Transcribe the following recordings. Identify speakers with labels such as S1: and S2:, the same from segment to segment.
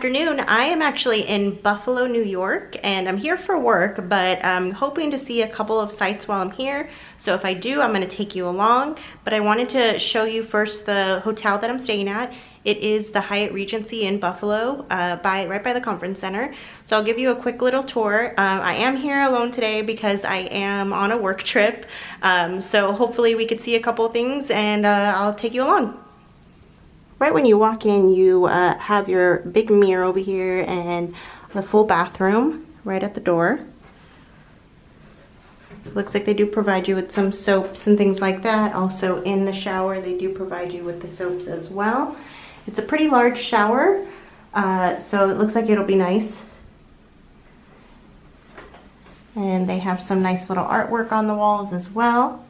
S1: afternoon. I am actually in Buffalo, New York, and I'm here for work, but I'm hoping to see a couple of sites while I'm here. So if I do, I'm going to take you along, but I wanted to show you first the hotel that I'm staying at. It is the Hyatt Regency in Buffalo, right by the conference center. So I'll give you a quick little tour. I am here alone today because I am on a work trip. So hopefully we could see a couple things, and I'll take you along. Right when you walk in, you have your big mirror over here and the full bathroom right at the door. So it looks like they do provide you with some soaps and things like that. Also in the shower, they do provide you with the soaps as well. It's a pretty large shower, so it looks like it'll be nice. And they have some nice little artwork on the walls as well.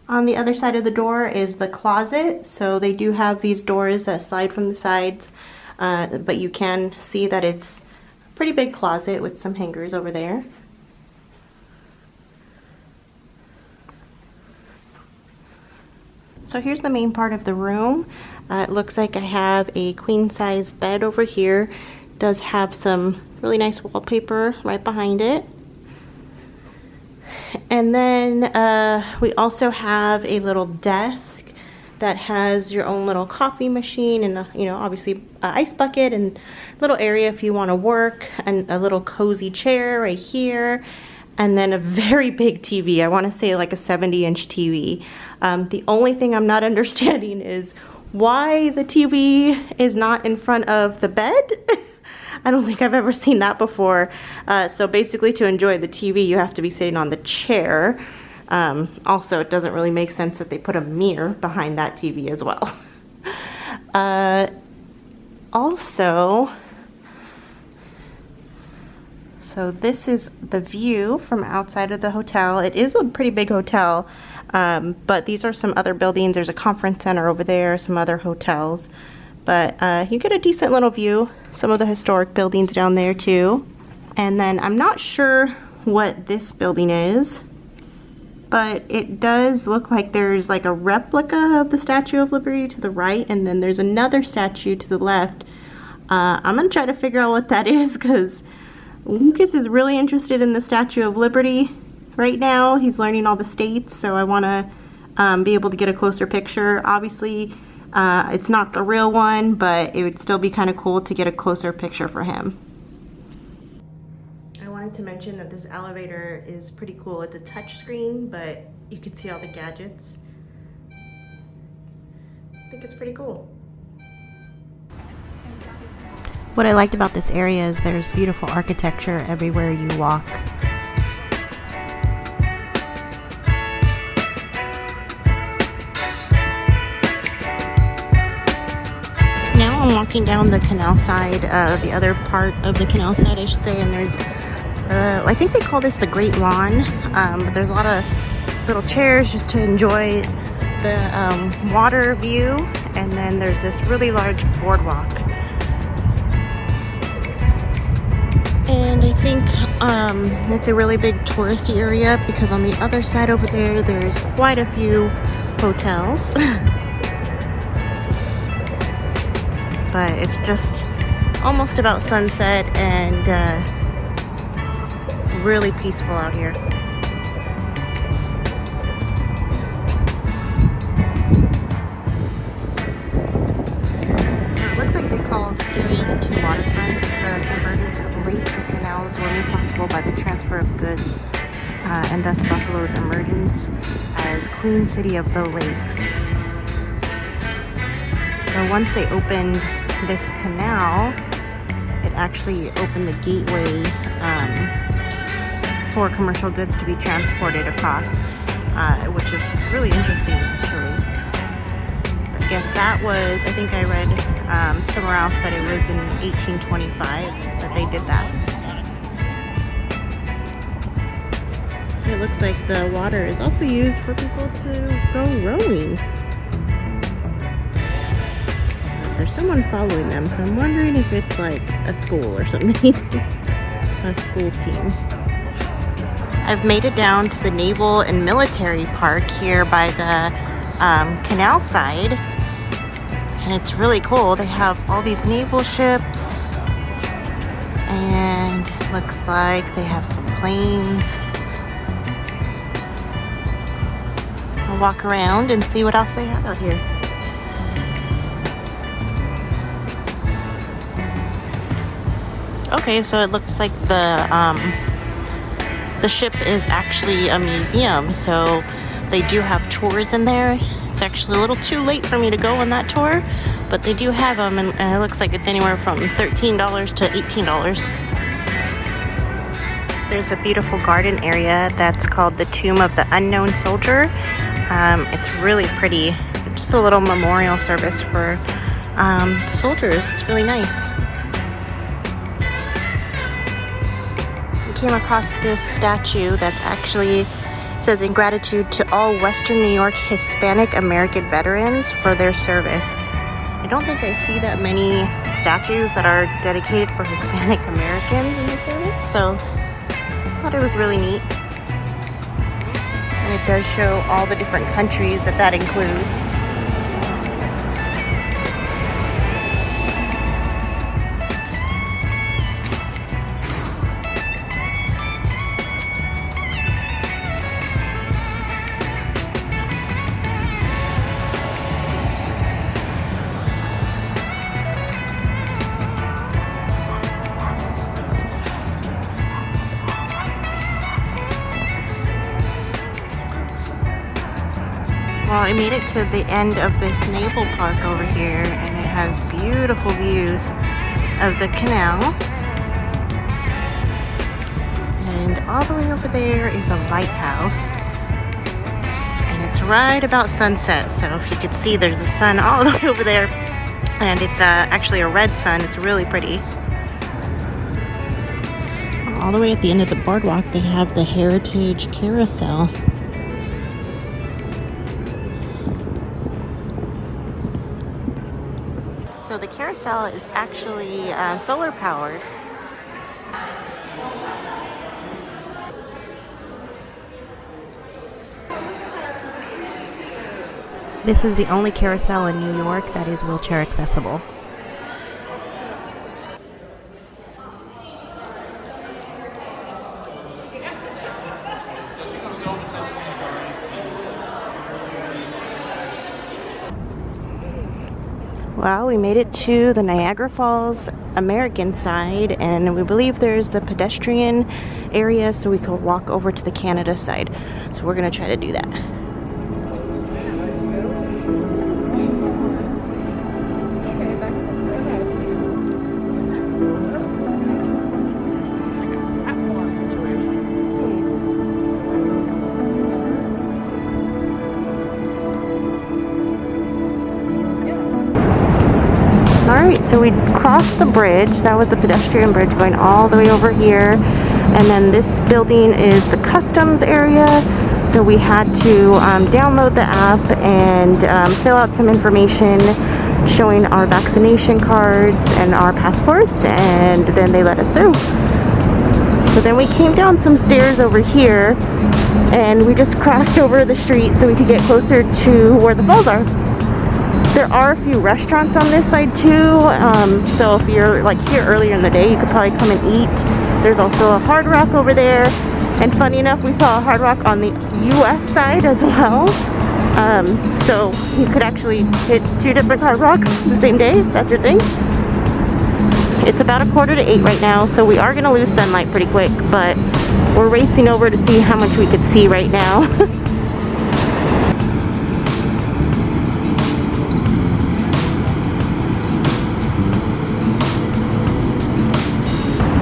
S1: On the other side of the door is the closet. So they do have these doors that slide from the sides, but you can see that it's a pretty big closet with some hangers over there. So here's the main part of the room. It looks like I have a queen size bed over here. It does have some really nice wallpaper right behind it. And then we also have a little desk that has your own little coffee machine and obviously an ice bucket and little area if you want to work, and a little cozy chair right here, and then a very big TV. I want to say like a 70-inch TV. The only thing I'm not understanding is why the TV is not in front of the bed. I don't think I've ever seen that before. So basically, to enjoy the TV, you have to be sitting on the chair. Also, it doesn't really make sense that they put a mirror behind that TV as well. So this is the view from outside of the hotel. It is a pretty big hotel, but these are some other buildings. There's a conference center over there, some other hotels. But you get a decent little view. Some of the historic buildings down there too. And then I'm not sure what this building is, but it does look like there's like a replica of the Statue of Liberty to the right, and then there's another statue to the left. I'm gonna try to figure out what that is, because Lucas is really interested in the Statue of Liberty right now. He's learning all the states, so I want to be able to get a closer picture. Obviously, it's not the real one, but it would still be kind of cool to get a closer picture for him. I wanted to mention that this elevator is pretty cool. It's a touch screen, but you can see all the gadgets. I think it's pretty cool. What I liked about this area is there's beautiful architecture everywhere you walk. I'm walking down the canal side, the other part of the canal side, I should say, and there's, I think they call this the Great Lawn, but there's a lot of little chairs just to enjoy the water view, and then there's this really large boardwalk. And I think it's a really big touristy area, because on the other side over there, there's quite a few hotels. But it's just almost about sunset and really peaceful out here. So it looks like they call this area the two waterfronts. The convergence of lakes and canals were made possible by the transfer of goods, and thus Buffalo's emergence as Queen City of the Lakes. So once they opened this canal, it actually opened the gateway for commercial goods to be transported across, which is really interesting actually. I guess that was, I think I read somewhere else that it was in 1825 that they did that. It looks like the water is also used for people to go rowing. There's someone following them, so I'm wondering if it's like a school or something. A school's team. I've made it down to the Naval and Military Park here by the Canalside. And it's really cool. They have all these naval ships, and looks like they have some planes. I'll walk around and see what else they have out here. Okay, so it looks like the ship is actually a museum, so they do have tours in there. It's actually a little too late for me to go on that tour, but they do have them, and it looks like it's anywhere from $13 to $18. There's a beautiful garden area that's called the Tomb of the Unknown Soldier. It's really pretty. Just a little memorial service for the soldiers. It's really nice. Came across this statue that's actually says in gratitude to all Western New York Hispanic American veterans for their service. I don't think I see that many statues that are dedicated for Hispanic Americans in the service, so I thought it was really neat. And it does show all the different countries that includes. Well, I made it to the end of this naval park over here, and it has beautiful views of the canal. And all the way over there is a lighthouse. And it's right about sunset, so if you could see, there's a sun all the way over there. And it's actually a red sun. It's really pretty. All the way at the end of the boardwalk, they have the Heritage Carousel. So the carousel is actually solar powered. This is the only carousel in New York that is wheelchair accessible. Well, we made it to the Niagara Falls American side, and we believe there's the pedestrian area, so we could walk over to the Canada side. So we're gonna try to do that. Alright, so we crossed the bridge. That was the pedestrian bridge going all the way over here. And then this building is the customs area. So we had to download the app and fill out some information showing our vaccination cards and our passports, and then they let us through. So then we came down some stairs over here, and we just crossed over the street so we could get closer to where the falls are. There are a few restaurants on this side too, so if you're like here earlier in the day, you could probably come and eat. There's also a Hard Rock over there, and funny enough, we saw a Hard Rock on the US side as well. So you could actually hit 2 different Hard Rocks the same day, if that's your thing. It's about 7:45 right now, so we are going to lose sunlight pretty quick, but we're racing over to see how much we could see right now.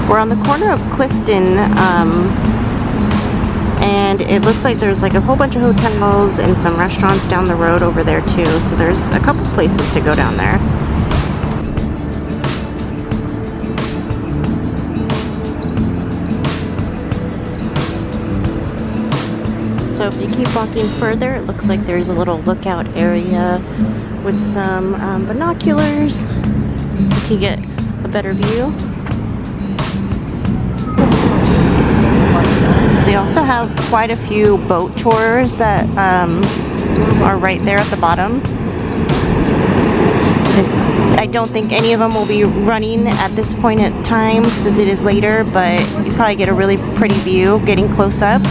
S1: We're on the corner of Clifton, and it looks like there's like a whole bunch of hotels and some restaurants down the road over there too, so there's a couple places to go down there. So if you keep walking further, it looks like there's a little lookout area with some binoculars, so you can get a better view. They also have quite a few boat tours that are right there at the bottom. I don't think any of them will be running at this point in time since it is later, but you probably get a really pretty view getting close up.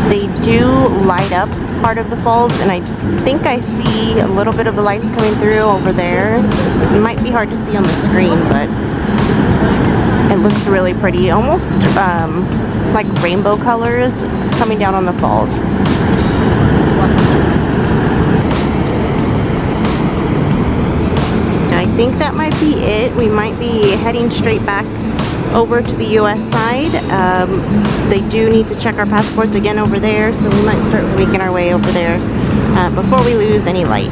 S1: They do light up part of the falls, and I think I see a little bit of the lights coming through over there. It might be hard to see on the screen, but it looks really pretty, almost like rainbow colors coming down on the falls. I think that might be it. We might be heading straight back over to the US side. They do need to check our passports again over there, so we might start making our way over there before we lose any light.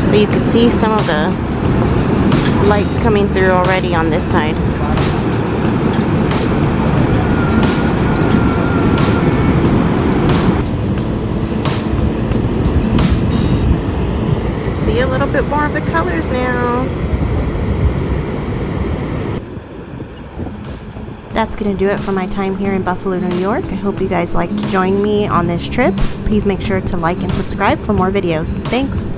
S1: But you can see some of the lights coming through already on this side. See a little bit more of the colors now. That's going to do it for my time here in Buffalo, New York. I hope you guys liked joining me on this trip. Please make sure to like and subscribe for more videos. Thanks.